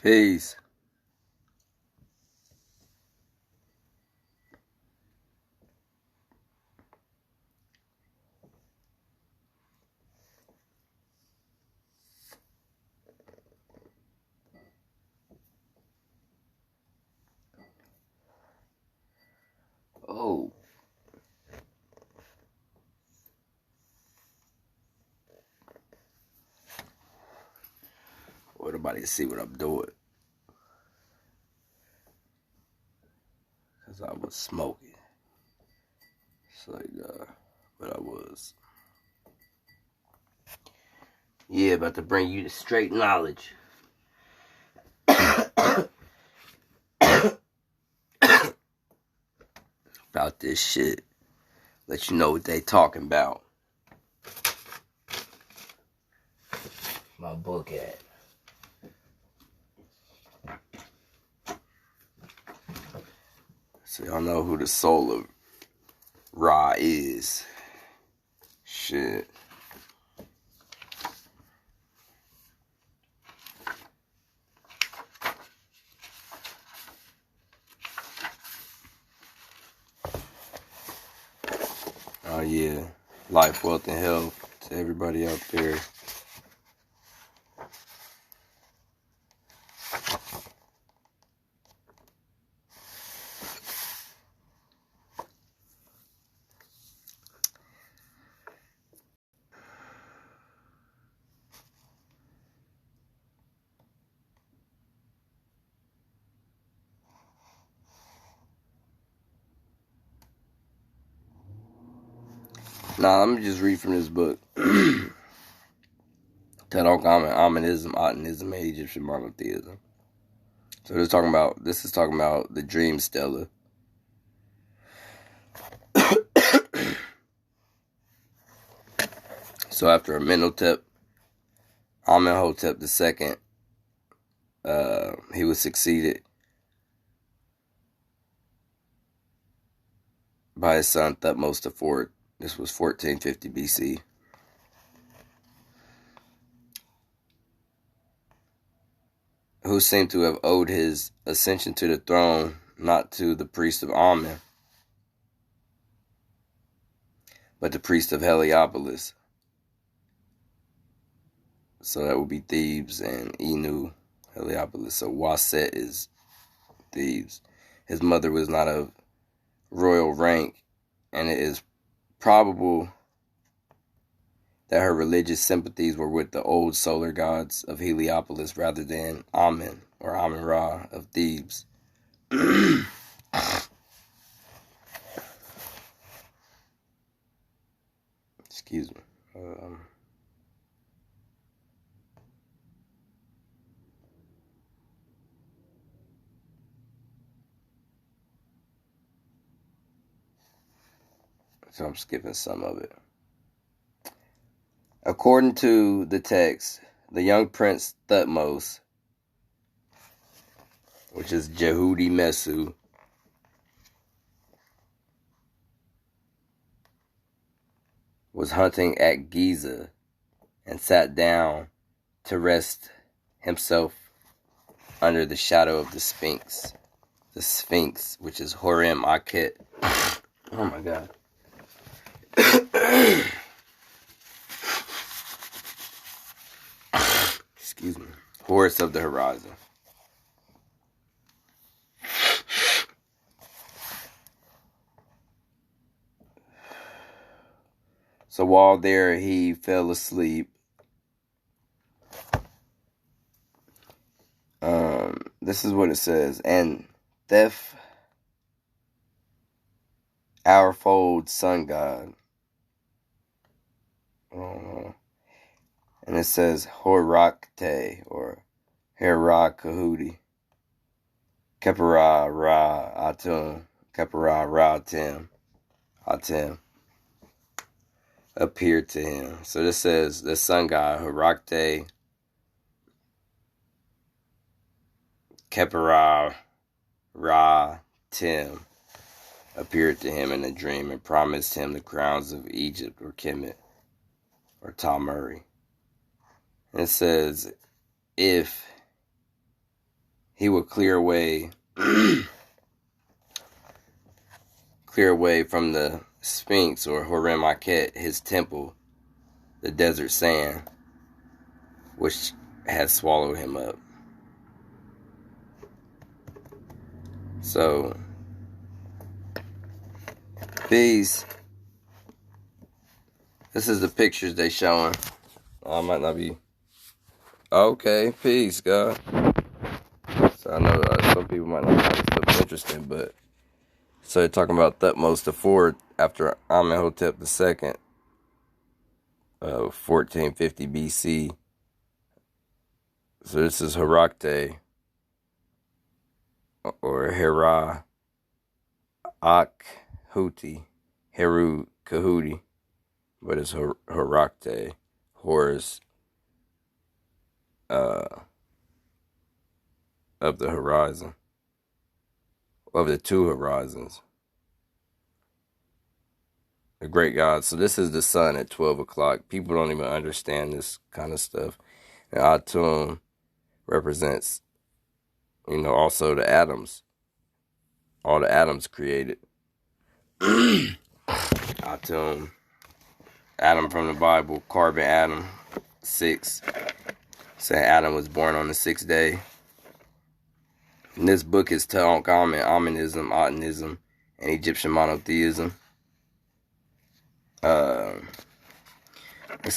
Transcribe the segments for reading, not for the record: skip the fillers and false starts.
Peace. Oh. Well, nobody can see what I'm doing. Because I was smoking. It's like, but I was. Yeah, about to bring you the straight knowledge. About this shit. Let you know what they talking about. My book at. So y'all know who the soul of Ra is. Shit. Oh yeah. Life, wealth, and health to everybody out there. Nah, let me just read from this book. Tutankhamen, Amanism, Otanism, and Egyptian monotheism. So this is talking about the dream stela. So after Amenhotep, Amenhotep II, he was succeeded by his son Thutmose IV. This was 1450 BC. Who seemed to have owed his ascension to the throne not to the priest of Amen, but the priest of Heliopolis. So that would be Thebes and Enu, Heliopolis. So Waset is Thebes. His mother was not of royal rank, and it is probable that her religious sympathies were with the old solar gods of Heliopolis rather than Amen or Amen-Ra of Thebes. Excuse me. So I'm skipping some of it. According to the text, the young prince Thutmose, which is Jehudi Mesu, was hunting at Giza and sat down to rest himself under the shadow of the Sphinx. The Sphinx, which is Horem Akhet. Oh my God. Excuse me. Horus of the horizon. So while there, he fell asleep. This is what it says. And Thef, our fold sun god. And it says Horakte or Herakahudi. Kepera Ra Atum. Kepera Ra Atem. Appeared to him. So this says the sun god Horakte Kepera Ra Tim appeared to him in a dream and promised him the crowns of Egypt or Kemet or Tamuri. And it says, if he would clear away from the Sphinx or Horem Akhet, his temple, the desert sand, which had swallowed him up. So this is the pictures they showing. I might not be okay. Peace, God. So I know some people might not find this stuff interesting, but so they're talking about Thutmose IV after Amenhotep II, 1450 BC. So this is Herakte, or Hera Akhuti, Heru Kahuti, but it's Herakte, Horus of the horizon, of the two horizons. The great God. So this is the sun at 12 o'clock. People don't even understand this kind of stuff. And Atum represents, also the atoms. All the atoms created. Atum, Adam from the Bible, carbon atom, 6. Saying Adam was born on the 6th day. And this book is Tutankhamen, Amenism, Atenism, and Egyptian monotheism. I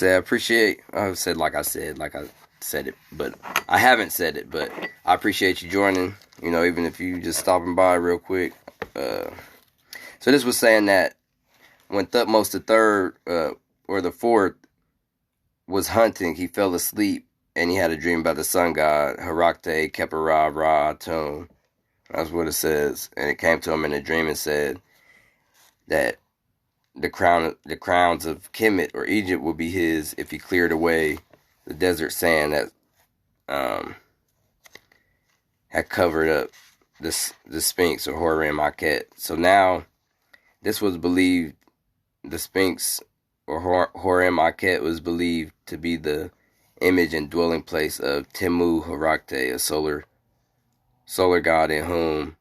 appreciate. I said I said it, but I haven't said it. But I appreciate you joining. Even if you just stopping by real quick. So this was saying that when Thutmose III or the fourth was hunting, he fell asleep and he had a dream about the sun god Herakte Khepera Ra Atum. That's what it says, and it came to him in a dream and said that the crowns of Kemet or Egypt would be his if he cleared away the desert sand that had covered up the Sphinx or Horem Akhet. So now this was believed, the Sphinx or Horem Akhet was believed to be the image and dwelling place of Temu Herakte, a solar god in whom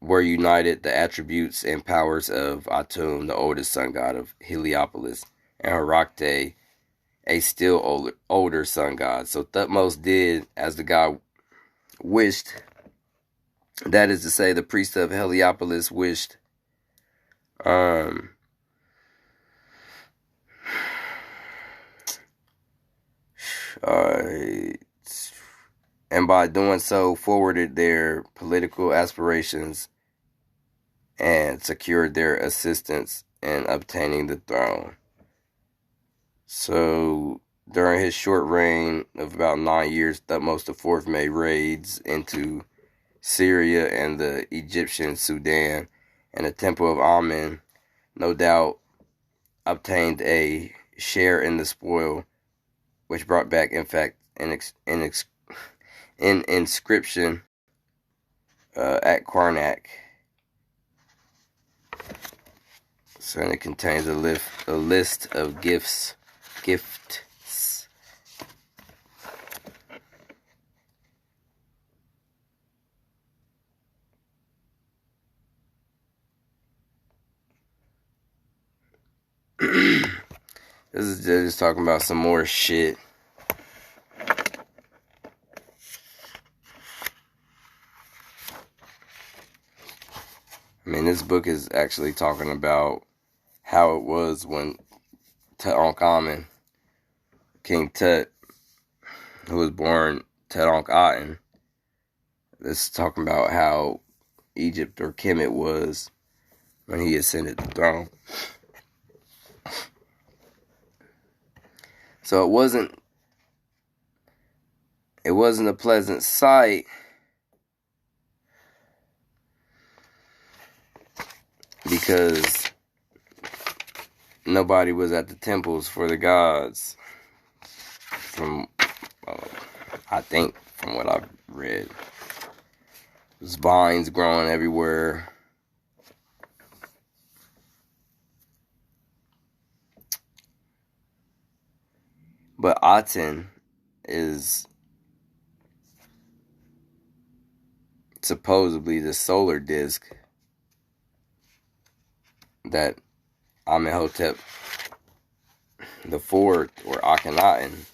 were united the attributes and powers of Atum, the oldest sun god of Heliopolis, and Herakte, a still older sun god. So Thutmose did as the god wished. That is to say, the priest of Heliopolis wished. And by doing so, forwarded their political aspirations and secured their assistance in obtaining the throne. So, during his short reign of about 9 years, Thutmose IV made raids into Syria and the Egyptian Sudan, and the Temple of Amen, no doubt, obtained a share in the spoil, which brought back, in fact, an inscription at Karnak. So it contains a list of gifts. This is just talking about some more shit. I mean, this book is actually talking about how it was when Tutankhamen, King Tut, who was born Tutankhaten, this is talking about how Egypt or Kemet was when he ascended the throne. So it wasn't a pleasant sight, because nobody was at the temples for the gods. I think from what I've read, there's vines growing everywhere. But Aten is supposedly the solar disk that Amenhotep the fourth, or Akhenaten,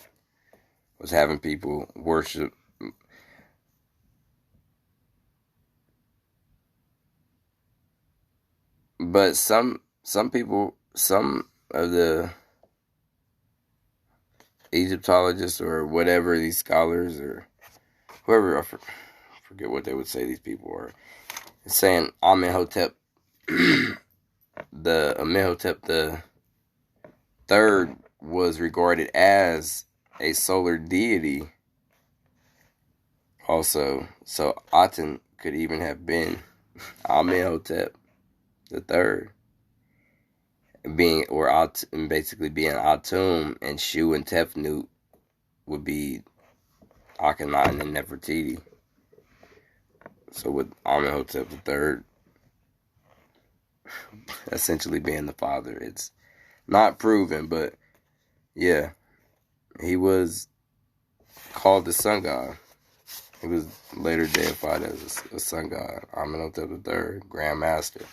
was having people worship. But some people, some of the Egyptologists or whatever, these scholars or whoever, I forget what they would say these people are, saying Amenhotep the third was regarded as a solar deity also. So Aten could even have been Amenhotep the third, basically being Atum, and Shu and Tefnut would be Akhenaten and Nefertiti. So with Amenhotep the third essentially being the father, it's not proven, but yeah, he was called the sun god. He was later deified as a sun god, Amenhotep the third, Grand Master.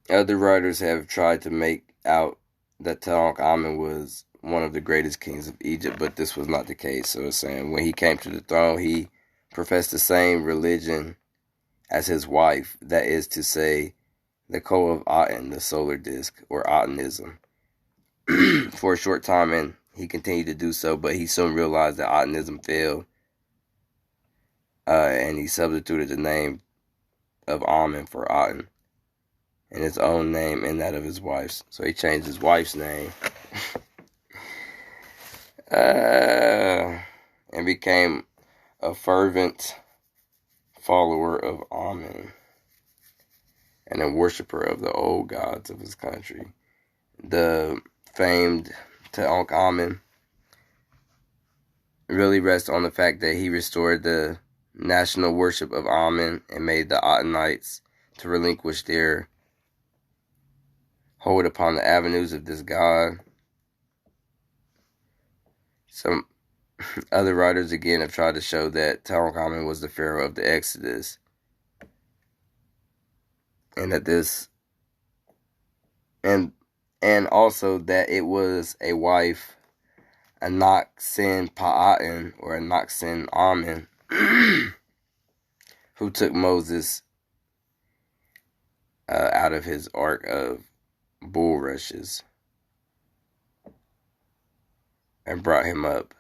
Other writers have tried to make out that Tutankhamen was one of the greatest kings of Egypt, but this was not the case. So it's saying when he came to the throne, he professed the same religion as his wife, that is to say, the Ko of Aten, the solar disk, or Atenism, for a short time, and he continued to do so, but he soon realized that Atenism failed, and he substituted the name of Amen for Aten, and his own name and that of his wife's. So he changed his wife's name and became a fervent follower of Amen and a worshiper of the old gods of his country. The famed Tutankhamen really rests on the fact that he restored the national worship of Amen and made the Atenites to relinquish their hold upon the avenues of this god. Some other writers again have tried to show that Tutankhamen was the pharaoh of the Exodus, and that this and also that it was a wife, Anaksen-Pa'aten, or Anaksen-Amen, who took Moses out of his ark of bulrushes and brought him up.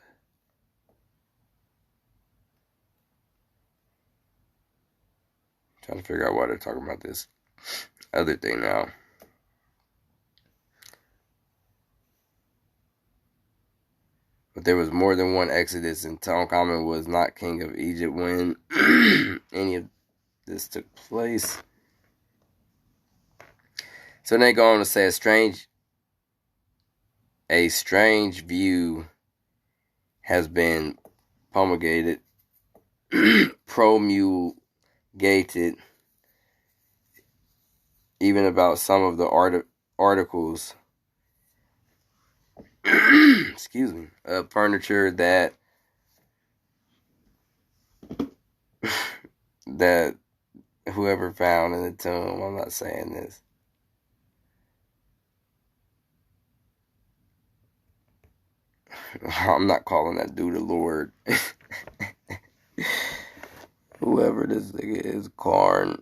Trying to figure out why they're talking about this other thing now. But there was more than one Exodus, and Tutankhamen was not king of Egypt when any of this took place. So they go on to say a strange view has been promulgated, even about some of the articles excuse me, of furniture that whoever found in the tomb. I'm not saying this. I'm not calling that dude a lord. Whoever this nigga is, Karn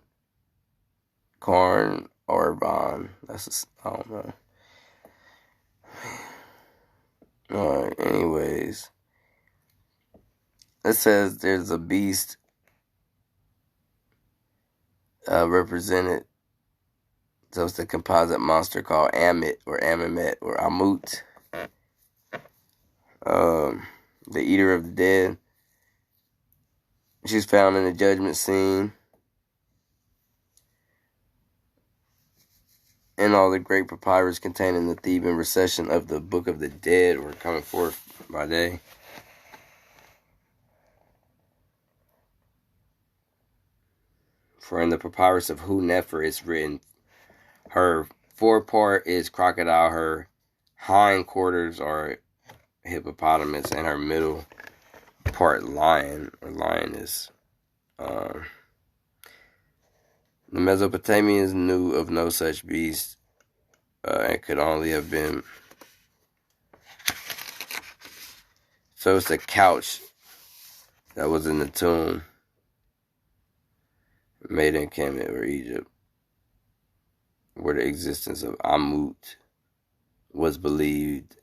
Arvan. I don't know. Alright, anyways. It says there's a beast represented. So it's a composite monster called Amit or Amamet or Amut. The eater of the dead. She's found in the judgment scene. And all the great papyrus contained in the Theban recension of the Book of the Dead were coming forth by day. For in the papyrus of Hu Nefer it's written, her forepart is crocodile, her hindquarters are hippopotamus, and her middle part lion or lioness. The Mesopotamians knew of no such beast, and could only have been. So it's a couch that was in the tomb made in Kemet or Egypt, where the existence of Amut was believed.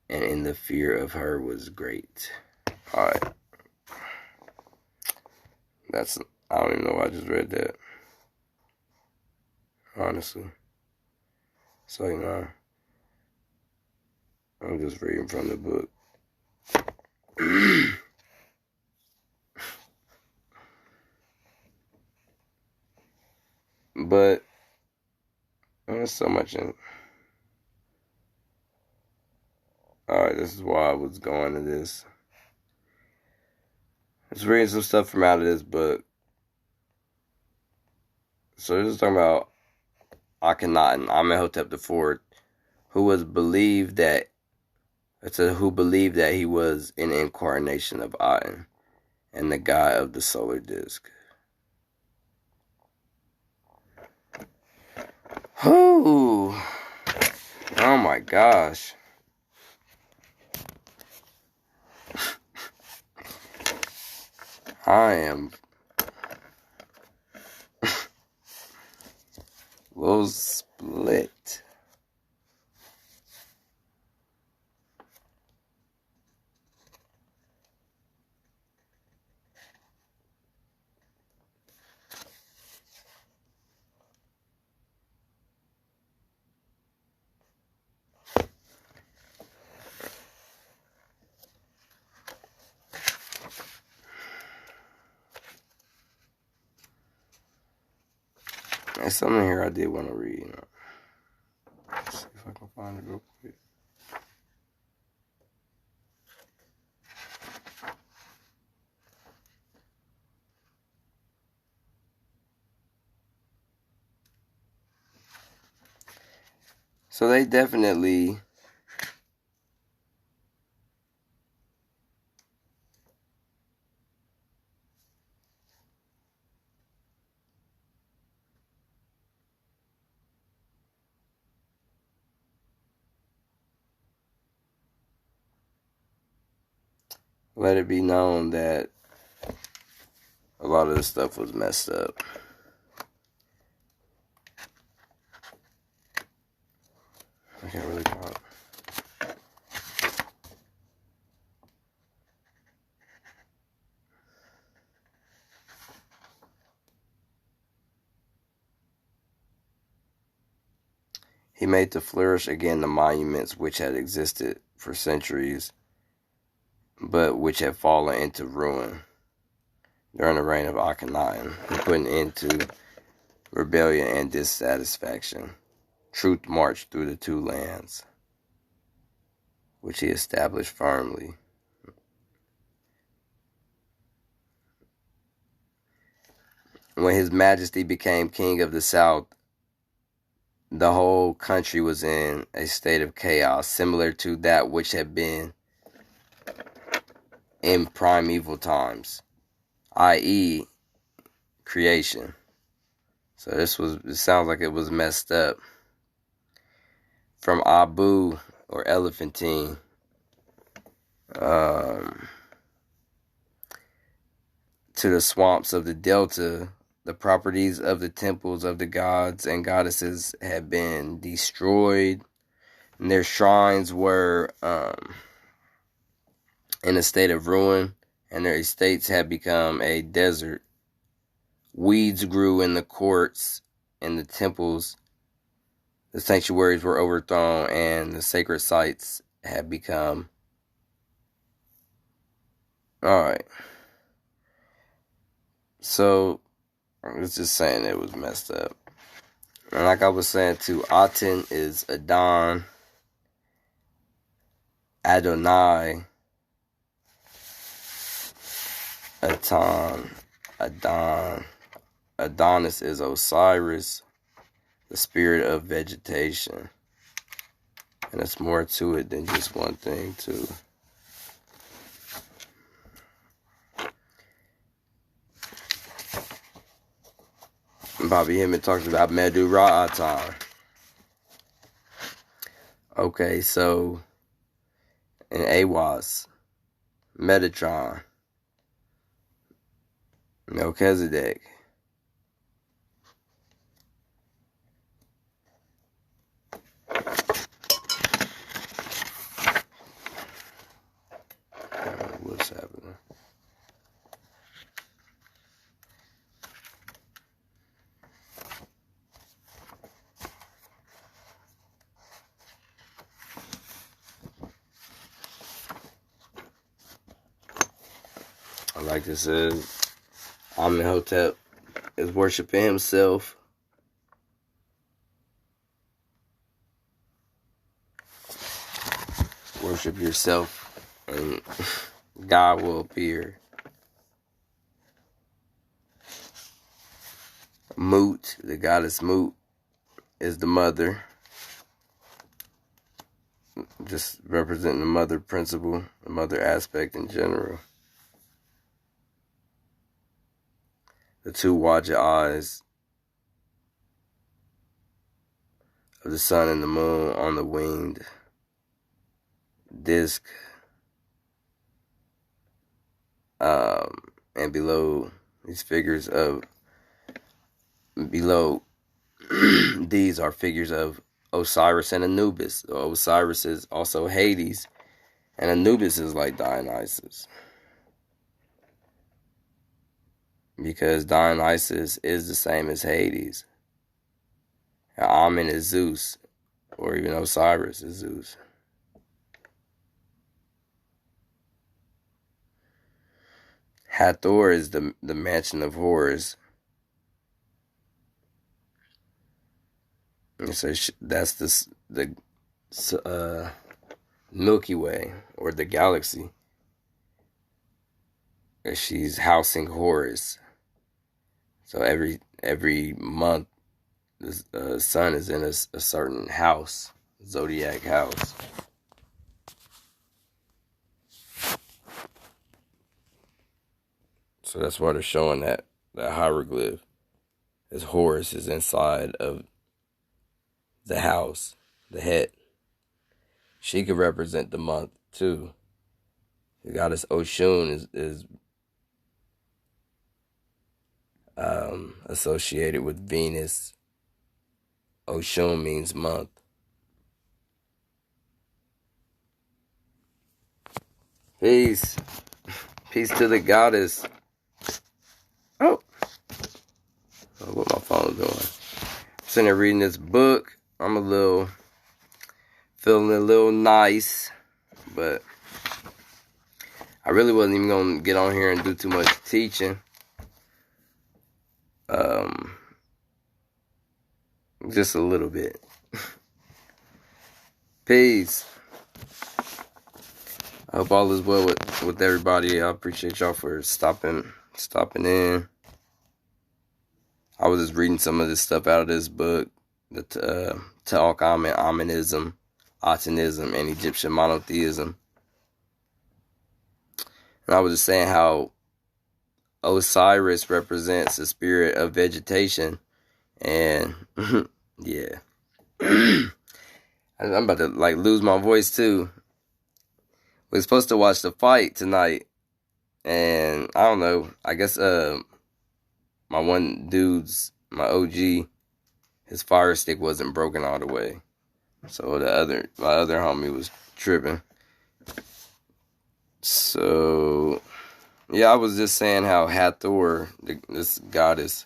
And in the fear of her was great. Alright. I don't even know why I just read that. Honestly. So, I'm just reading from the book. But there's so much in. Alright, this is why I was going to this. I was reading some stuff from out of this book. So this is talking about Akhenaten, Amenhotep IV, who believed that he was an incarnation of Aten and the god of the solar disk. Oh my gosh. I am a little split. There's something here I did want to read. Let's see if I can find it real quick. So they definitely let it be known that a lot of this stuff was messed up. I can't really count. He made to flourish again the monuments which had existed for centuries, but which had fallen into ruin during the reign of Akhenaten, who put an end to rebellion and dissatisfaction. Truth marched through the two lands, which he established firmly. When His Majesty became king of the South, the whole country was in a state of chaos, similar to that which had been in primeval times, i.e., creation. So it sounds like it was messed up. From Abu or Elephantine to the swamps of the delta, the properties of the temples of the gods and goddesses had been destroyed, and their shrines were in a state of ruin, and their estates had become a desert. Weeds grew in the courts and the temples. The sanctuaries were overthrown, and the sacred sites had become. Alright. So, it's just saying it was messed up. And like I was saying too, Aten is Adon, Adonai, Adonis is Osiris, the spirit of vegetation. And there's more to it than just one thing, too. Bobby Hemmett talks about Medu Ra'atan. Okay, so in Awas, Metatron, Melchizedek, what's happening? Like this is, Amenhotep is worshiping himself. Worship yourself and God will appear. Mut, the goddess Mut, is the mother. Just representing the mother principle, the mother aspect in general. The two Waja eyes of the sun and the moon on the winged disc, and below these figures of these are figures of Osiris and Anubis. Osiris is also Hades, and Anubis is like Dionysus, because Dionysus is the same as Hades. Amen is Zeus, or even Osiris is Zeus. Hathor is the mansion of Horus. And so that's the Milky Way, or the galaxy. She's housing Horus. So every month, the sun is in a certain house, zodiac house. So that's why they're showing that hieroglyph, as Horus is inside of the house, the head. She could represent the month too. The goddess Oshun is associated with Venus. Oshun means month. Peace. Peace to the goddess. Oh, what my phone's doing. I'm sitting there reading this book. I'm feeling a little nice, but I really wasn't even going to get on here and do too much teaching. Just a little bit. Peace. I hope all is well with everybody. I appreciate y'all for stopping in. I was just reading some of this stuff out of this book, the Tutankhamen, Amenism, Atenism, and Egyptian monotheism. And I was just saying how Osiris represents the spirit of vegetation, and yeah, I'm about to lose my voice too. We're supposed to watch the fight tonight, and I don't know. I guess my OG, his fire stick wasn't broken all the way, so my other homie was tripping. So yeah, I was just saying how Hathor, this goddess,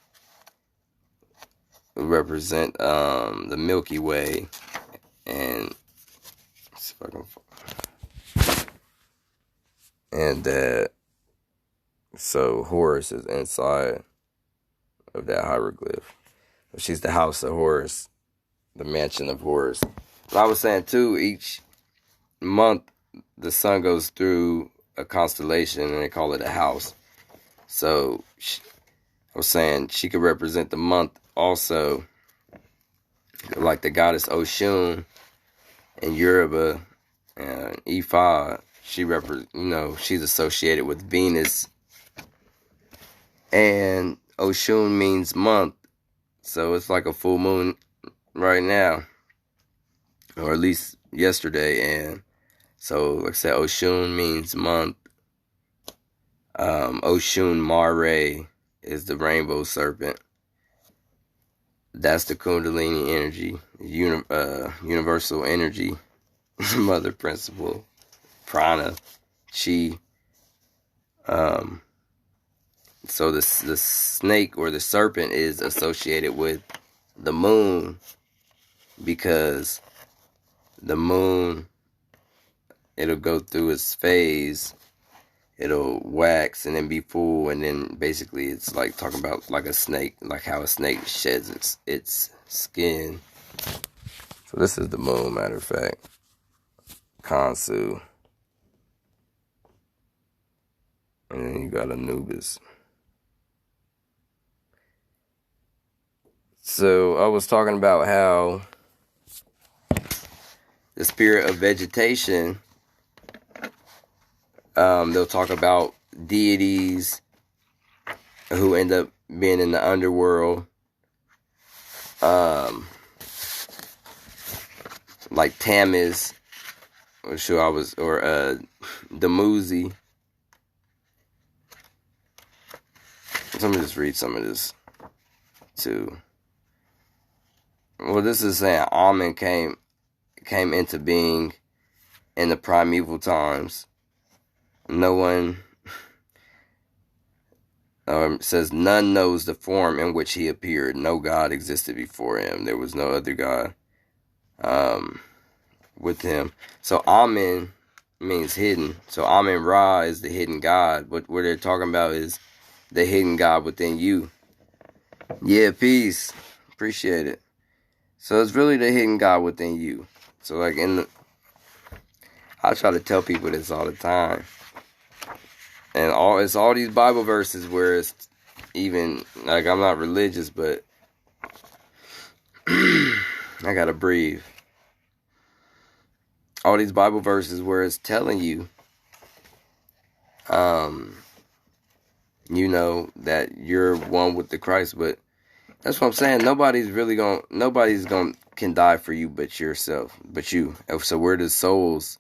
represent the Milky Way, and let's see if I can. And that, so Horus is inside of that hieroglyph. She's the house of Horus, the mansion of Horus. And I was saying too, each month the sun goes through a constellation, and they call it a house. So I was saying she could represent the month also, like the goddess Oshun in Yoruba and Ifa. She's associated with Venus, and Oshun means month. So it's like a full moon right now, or at least yesterday. And so, like I said, Oshun means month. Oshun Mare is the rainbow serpent. That's the Kundalini energy, universal energy, mother principle, prana, chi. So the snake or the serpent is associated with the moon, because the moon, it'll go through its phase. It'll wax and then be full, and then basically it's like talking about like a snake, like how a snake sheds its skin. So this is the moon, matter of fact. Kansu. And then you got Anubis. So I was talking about how the spirit of vegetation, they'll talk about deities who end up being in the underworld, like Tammuz, or Dumuzi. Let me just read some of this too. Well, this is saying Amen came into being in the primeval times. No one says none knows the form in which he appeared. No God existed before him. There was no other God with him. So Amen means hidden. So Amen Ra is the hidden God. But what they're talking about is the hidden God within you. Yeah, peace. Appreciate it. So it's really the hidden God within you. So like I try to tell people this all the time. And it's all these Bible verses where it's even, like, I'm not religious, but I gotta breathe. All these Bible verses where it's telling you, that you're one with the Christ, but that's what I'm saying. Nobody's can die for you but yourself, but you. So we're the souls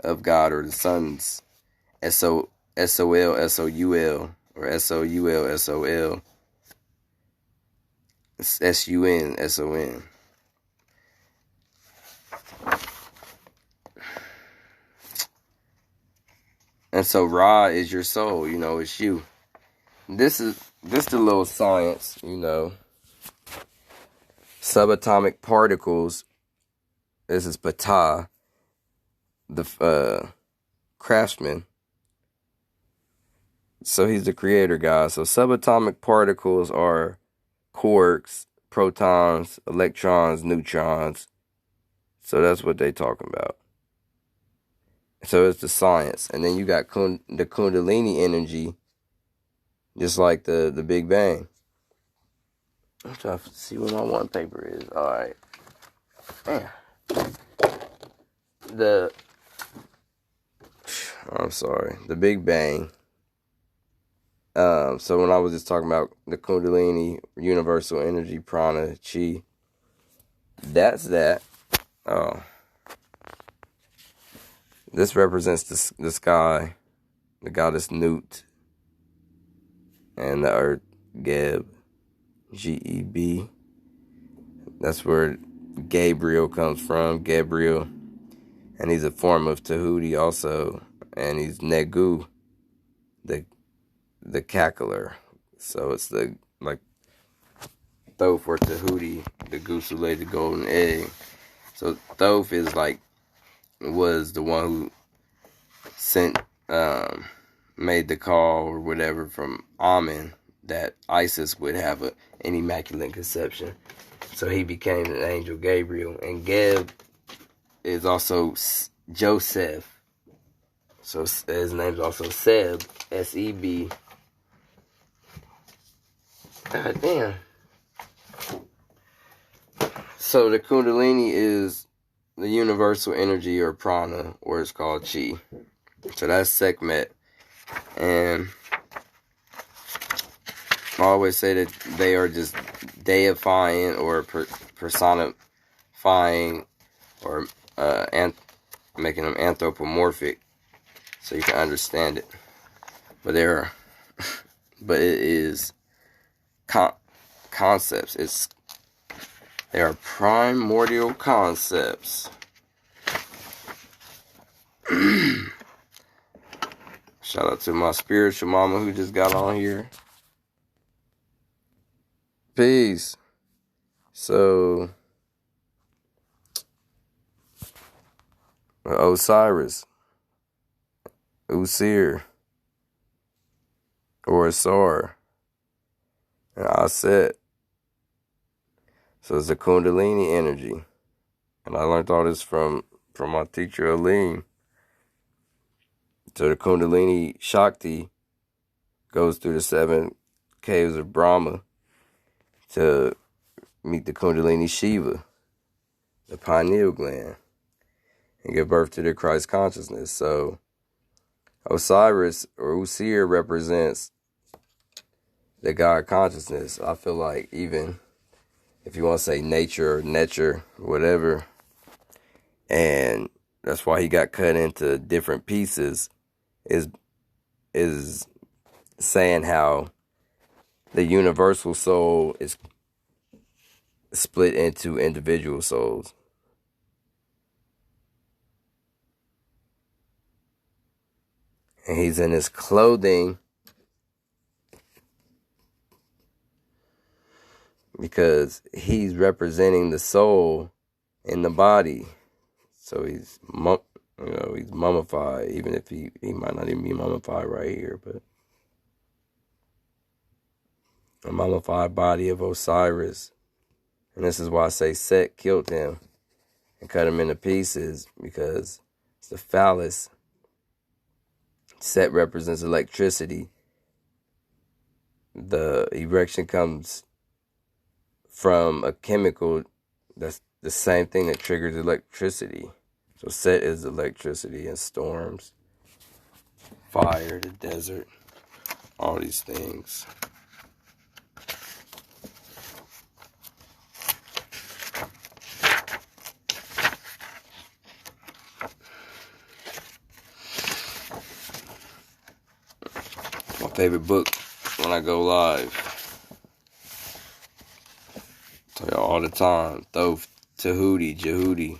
of God, or the sons. SOL, SOUL, or SOUL, SOL, SUN, SON. And so Ra is your soul, it's you. This the little science, Subatomic particles. This is Ptah, the craftsman. So he's the creator, guys. So subatomic particles are quarks, protons, electrons, neutrons. So that's what they talking about. So it's the science. And then you got the Kundalini energy, just like the Big Bang. I'm trying to see what my one paper is. All right. Man. I'm sorry. The Big Bang. So when I was just talking about the Kundalini, universal energy, prana, chi, that's that. Oh. This represents the sky, the goddess Nut, and the earth, Geb, Geb. That's where Gabriel comes from, Gabriel. And he's a form of Tahuti also. And he's Negu, the cackler. So it's the, like, Thoth or Tahuti, the goose who laid the golden egg. So Thoth was the one who made the call or whatever from Amen that Isis would have an immaculate conception. So he became an angel Gabriel. And Geb is also Joseph. So his name's also Seb, S-E-B. God damn. So the Kundalini is the universal energy, or prana, or it's called chi. So that's Sekhmet. And I always say that they are just deifying or personifying or making them anthropomorphic so you can understand it. But but it is concepts. They are primordial concepts. Shout out to my spiritual mama who just got on here. Peace. So, Osiris, Usir, or Asar, and Aset. So it's the Kundalini energy. And I learned all this from my teacher, Alim. So the Kundalini Shakti goes through the 7 caves of Brahma to meet the Kundalini Shiva, the pineal gland, and give birth to the Christ consciousness. So Osiris, or Usir, represents the God consciousness. I feel like, even if you want to say nature or nature, whatever, and that's why he got cut into different pieces, is saying how the universal soul is split into individual souls. And he's in his clothing because he's representing the soul in the body. So he's mummified, even if he might not even be mummified right here, but a mummified body of Osiris. And this is why I say Set killed him and cut him into pieces, because it's the phallus. Set represents electricity. The erection comes from a chemical that's the same thing that triggers electricity. So Set is electricity and storms, fire, the desert, all these things. My favorite book when I go live. I tell y'all all the time, Thoth, Tahuti, Jehudi.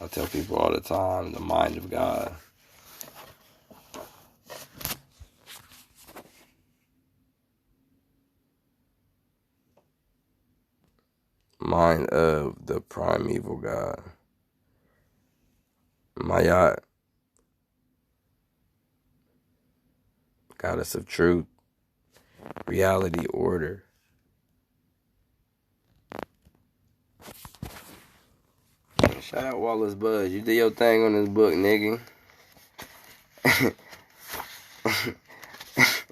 I tell people all the time, the mind of God. Mind of the primeval God. Mayat. Goddess of truth. Reality, order. Shout out Wallace Budge. You did your thing on this book, nigga.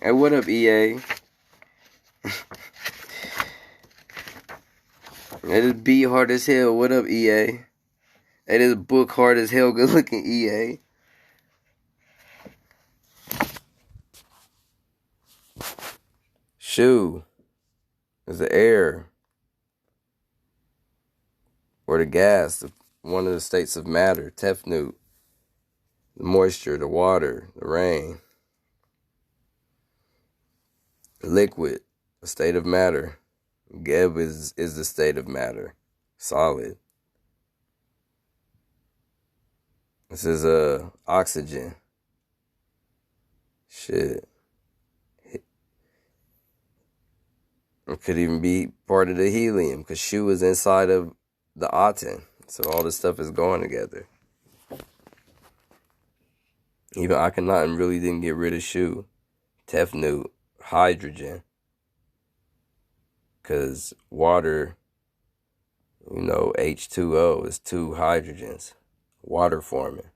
Hey, what up, EA? Hey, this beat hard as hell. What up, EA? Hey, this book hard as hell. Good looking, EA. Shu is the air, or the gas, one of the states of matter. Tefnut, the moisture, the water, the rain. Liquid, a state of matter. Geb is the state of matter. Solid. This is oxygen. Shit. It could even be part of the helium, because Shu is inside of the Aten. So all this stuff is going together. Even Akhenaten really didn't get rid of Shu. Tefnut, hydrogen. Because water, H2O is 2 hydrogens. Water forming.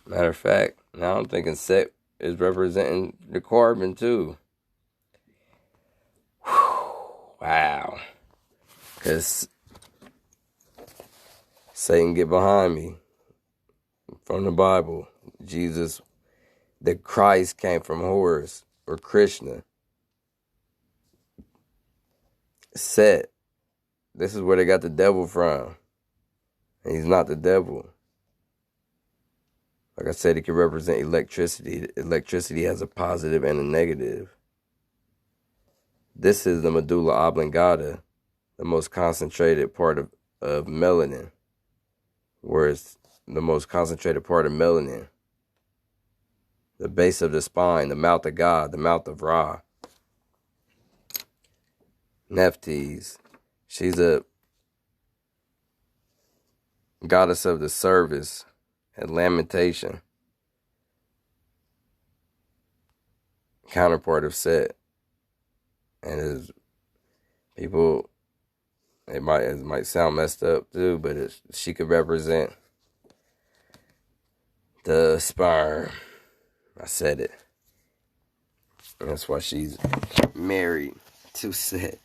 Matter of fact, Now I'm thinking Set is representing the carbon too. Whew, wow. Because Satan get behind me. From the Bible, Jesus, the Christ came from Horus or Krishna. Set, this is where they got the devil from. And he's not the devil. Like I said, it can represent electricity. Electricity has a positive and a negative. This is the medulla oblongata, the most concentrated part of melanin. Where it's the most concentrated part of melanin. The base of the spine, the mouth of God, the mouth of Ra. Nephthys, she's a goddess of the service and lamentation. Counterpart of Set. And as people, it might sound messed up too, but she could represent the sperm. I said it. And that's why she's married to Set.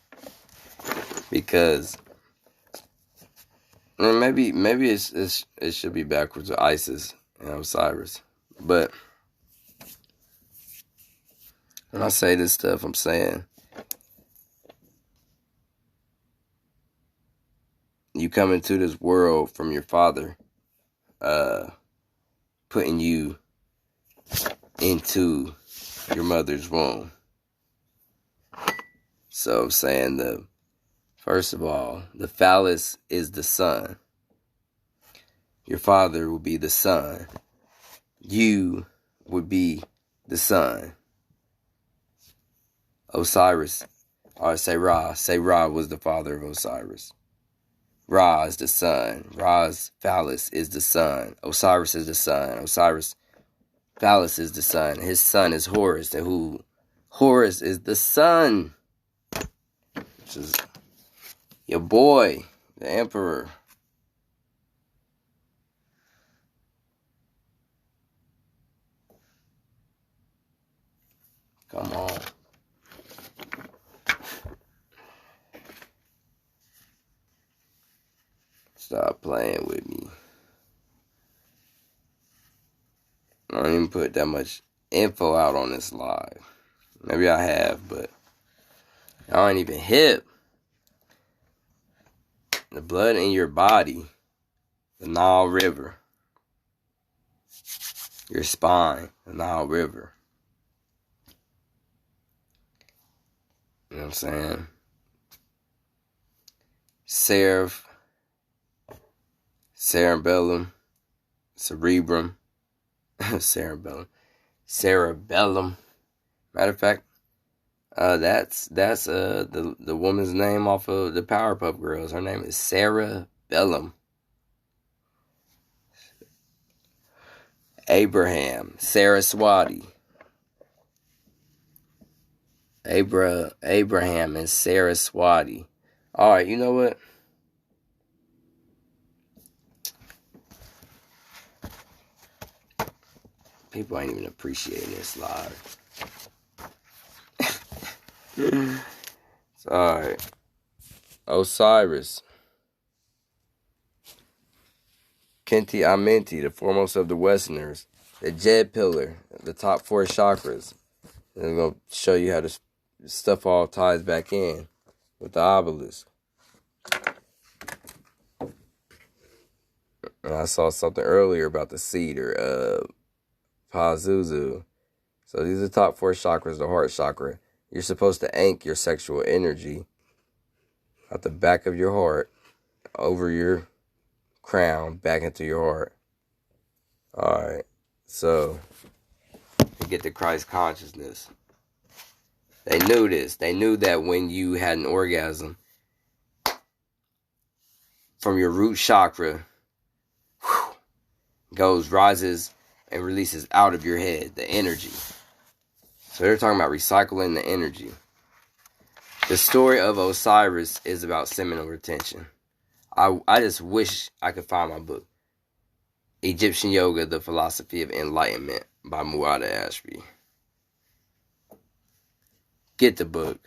Because maybe it should be backwards with Isis and Osiris. But when I say this stuff, I'm saying you come into this world from your father, putting you into your mother's womb. So I'm saying first of all, the phallus is the sun. Your father will be the sun. You would be the sun. Osiris, or say Ra. Say Ra was the father of Osiris. Ra is the sun. Ra's phallus is the sun. Osiris is the sun. Osiris' phallus is the sun. His son is Horus, and Horus is the sun. Which is your boy, the emperor. Come on. Stop playing with me. I don't even put that much info out on this live. Maybe I have, but y'all ain't even hip. The blood in your body, the Nile River. Your spine, the Nile River. You know what I'm saying? Cerebellum, cerebrum, cerebellum. Matter of fact, that's the woman's name off of the Powerpuff Girls. Her name is Cerebellum. Abraham, Saraswati. Abraham and Saraswati. All right, you know what? People ain't even appreciating this live. It's alright. Osiris. Kenti Amenti, the foremost of the Westerners. The Jed Pillar, the top 4 chakras. And I'm going to show you how this stuff all ties back in with the obelisk. And I saw something earlier about the cedar, Pazuzu. So these are the top 4 chakras, the heart chakra. You're supposed to anchor your sexual energy at the back of your heart, over your crown, back into your heart. Alright, so to get to Christ consciousness. They knew this. They knew that when you had an orgasm, from your root chakra, rises and releases out of your head, the energy. So they're talking about recycling the energy. The story of Osiris is about seminal retention. I just wish I could find my book, Egyptian Yoga, The Philosophy of Enlightenment. by Muada Ashby. Get the book.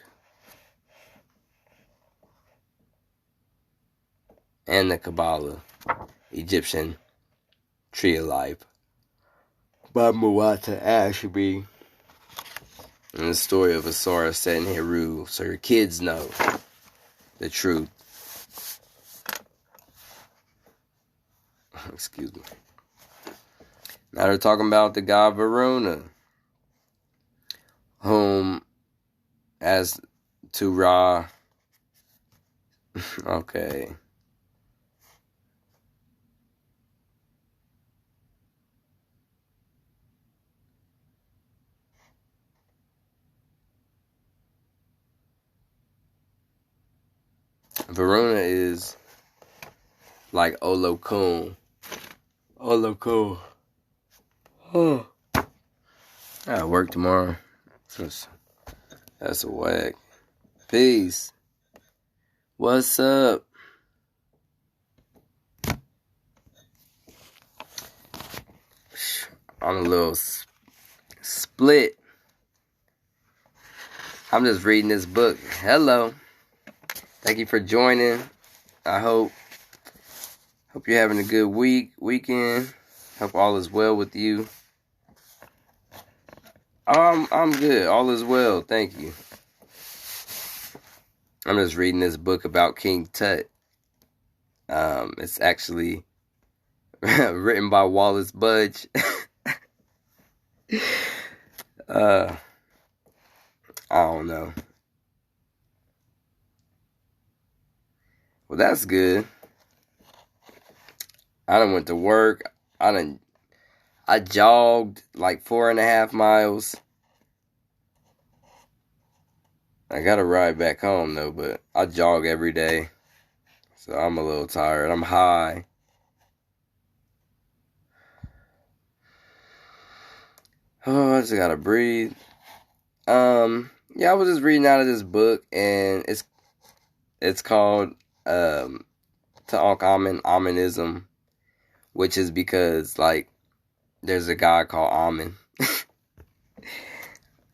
And the Kabbalah, Egyptian Tree of Life by Muada Ashby. And the story of Asura set in Heru, so your kids know the truth. Excuse me. Now they're talking about the god Varuna, whom, as to Ra, okay. Varuna is like Olokun. Olokun. Oh. I work tomorrow. That's a whack. Peace. What's up? I'm a little split. I'm just reading this book. Hello. Thank you for joining. I hope you're having a good weekend. Hope all is well with you. I'm good. All is well. Thank you. I'm just reading this book about King Tut. It's actually written by Wallace Budge. I don't know. Well, that's good. I done went to work. I jogged like 4.5 miles. I gotta ride back home though, but I jog every day. So I'm a little tired. I'm high. Oh, I just gotta breathe. Yeah, I was just reading out of this book, and it's called Tutankhamen Amenism, which is because like there's a guy called Amen.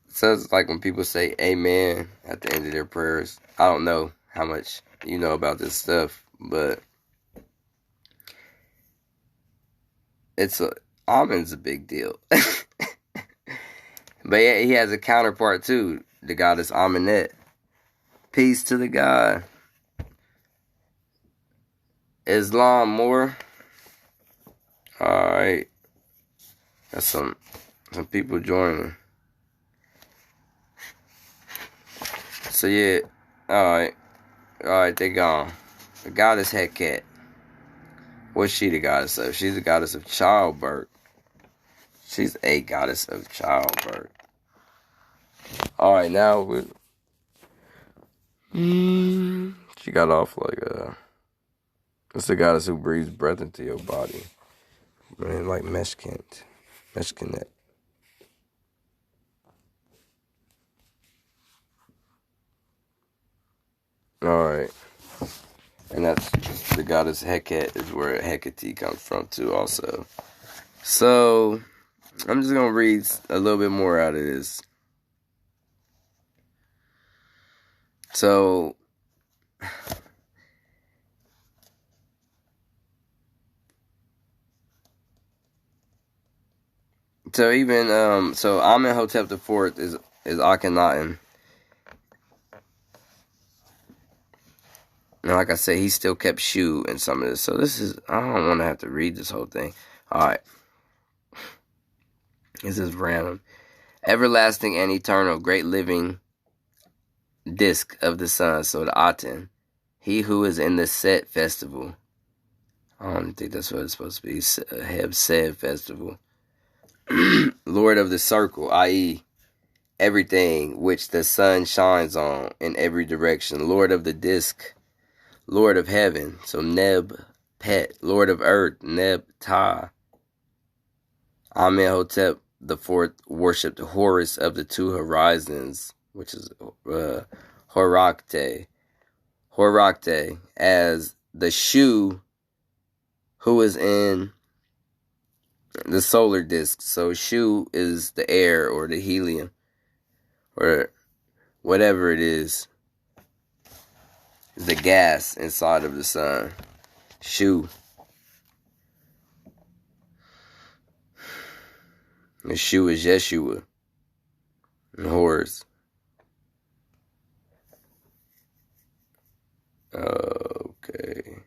So it's like when people say amen at the end of their prayers. I don't know how much you know about this stuff, but Amen's a big deal. But yeah, he has a counterpart too, the goddess Amenet. Peace to the God. Islam more. Alright. That's some people joining. So yeah, alright, they gone. The goddess Heket. What's she the goddess of? She's the goddess of childbirth. She's a goddess of childbirth. Alright, now she got off like it's the goddess who breathes breath into your body. Like Meshkent. Meshkenet. Alright. And that's the goddess Heket is where Hecate comes from too also. So I'm just gonna read a little bit more out of this. So even Amenhotep IV is Akhenaten. And like I said, he still kept Shu in some of this. So I don't want to have to read this whole thing. Alright. This is random. Everlasting and eternal, great living disk of the sun. So the Aten. He who is in the Set festival. I don't think that's what it's supposed to be. Heb Sed festival. Lord of the circle, i.e., everything which the sun shines on in every direction. Lord of the disk. Lord of heaven, so Neb Pet. Lord of earth, Neb Ta. Amenhotep IV worshipped Horus of the two horizons, which is Horakte. Horakte as the Shu who is in the solar disk. So Shu is the air or the helium or whatever it is the gas inside of the sun. Shu. The Shu is Yeshua and Horus. Okay.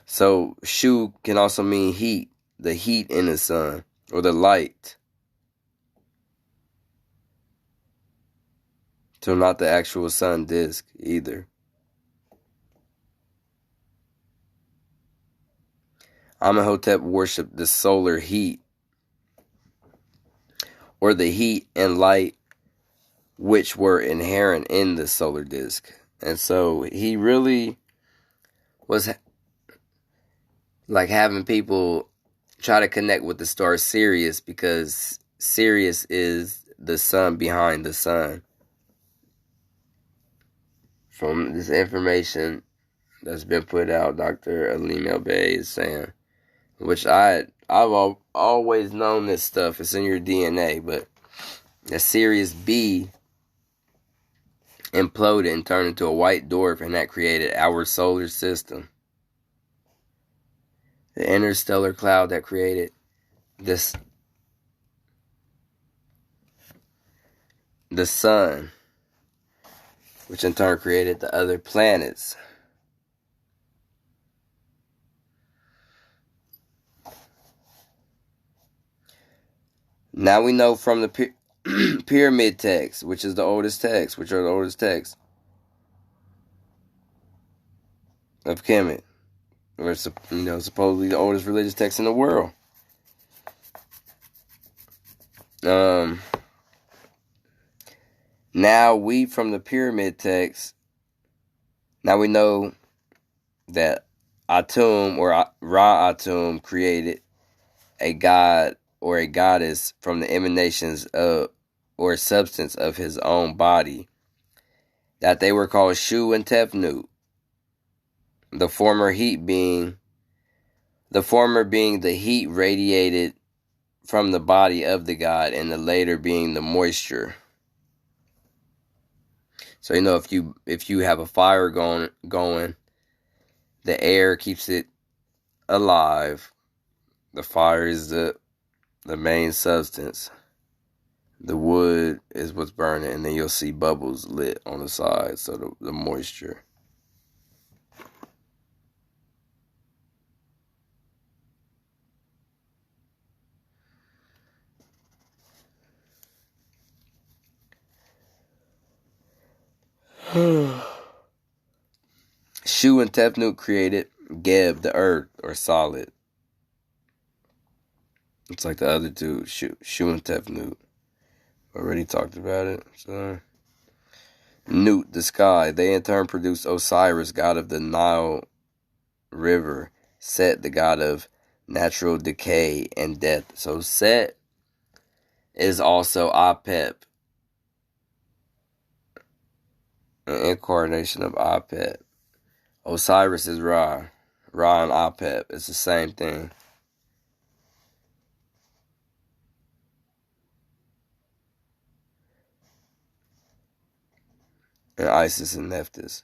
So Shu can also mean heat, the heat in the sun, or the light. So not the actual sun disk either. Amenhotep worshipped the solar heat, or the heat and light which were inherent in the solar disk. And so he really was like having people try to connect with the star Sirius, because Sirius is the sun behind the sun. From this information that's been put out, Dr. Aline Bay is saying, which I've always known this stuff. It's in your DNA, but the Sirius B imploded and turned into a white dwarf, and that created our solar system. The interstellar cloud that created this, the sun, which in turn created the other planets. Now we know from the pyramid text, which are the oldest texts of Kemet, or supposedly the oldest religious text in the world. Now we from the pyramid text, now we know that Atum or Ra Atum created a god or a goddess from the emanations of or substance of his own body, that they were called Shu and Tefnut. The former being the heat radiated from the body of the god, and the later being the moisture. So if you have a fire going, the air keeps it alive. The fire is the main substance. The wood is what's burning, and then you'll see bubbles lit on the side, so the moisture. Shu and Tefnut created Geb, the earth, or solid. It's like the other two, Shu and Tefnut. Already talked about it. So, Nut, the sky. They in turn produced Osiris, god of the Nile River. Set, the god of natural decay and death. So Set is also Apep, an incarnation of Apep. Osiris is Ra. Ra and Apep. It's the same thing. And Isis and Nephthys.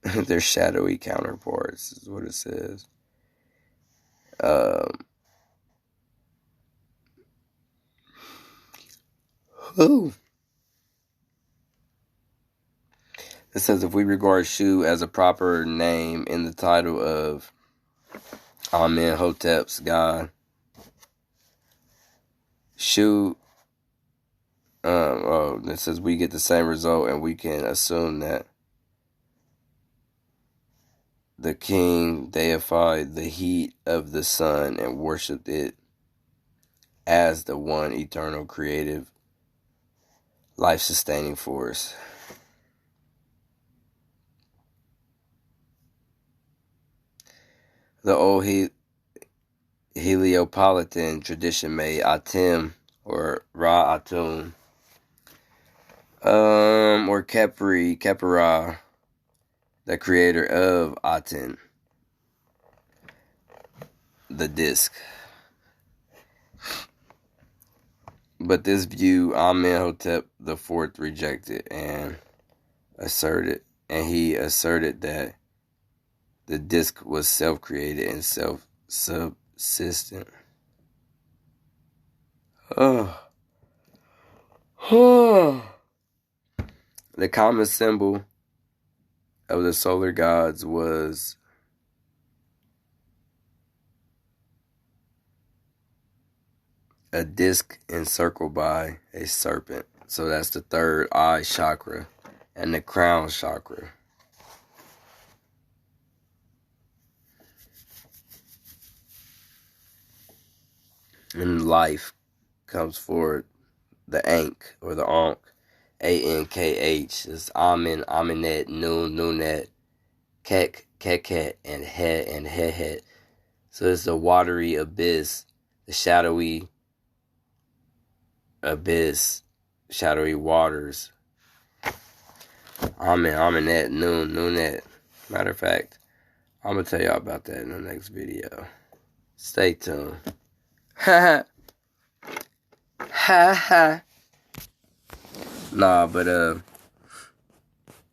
They're shadowy counterparts, is what it says. It says, if we regard Shu as a proper name in the title of Amenhotep's god, Shu, it says we get the same result, and we can assume that the king deified the heat of the sun and worshipped it as the one eternal creative life-sustaining force. The old Heliopolitan tradition made Atem or Ra Atum or Khepri, Khepera, the creator of Aten, the disc. But this view Amenhotep IV rejected and he asserted that the disc was self-created and self-subsistent. The common symbol of the solar gods was a disc encircled by a serpent. So that's the third eye chakra and the crown chakra. And life comes forward, the Ankh or the Ankh, A-N-K-H. It's Amen, Amenet, Nun, Nunet, Kek, Keket, and He. So it's the watery abyss, the shadowy abyss, shadowy waters. Amen, Amenet, Nun, Nunet. Matter of fact, I'm going to tell y'all about that in the next video. Stay tuned. Ha ha. Nah, but you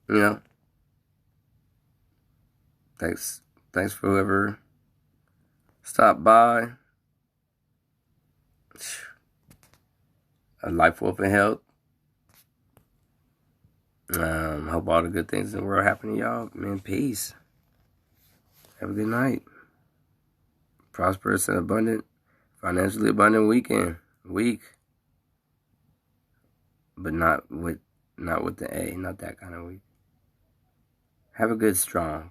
know, thanks for whoever stopped by. A life, wealth, and health. Hope all the good things in the world happen to y'all. Man, peace. Have a good night. Prosperous and abundant, financially abundant week. But not with the A, not that kind of week. Have a good strong.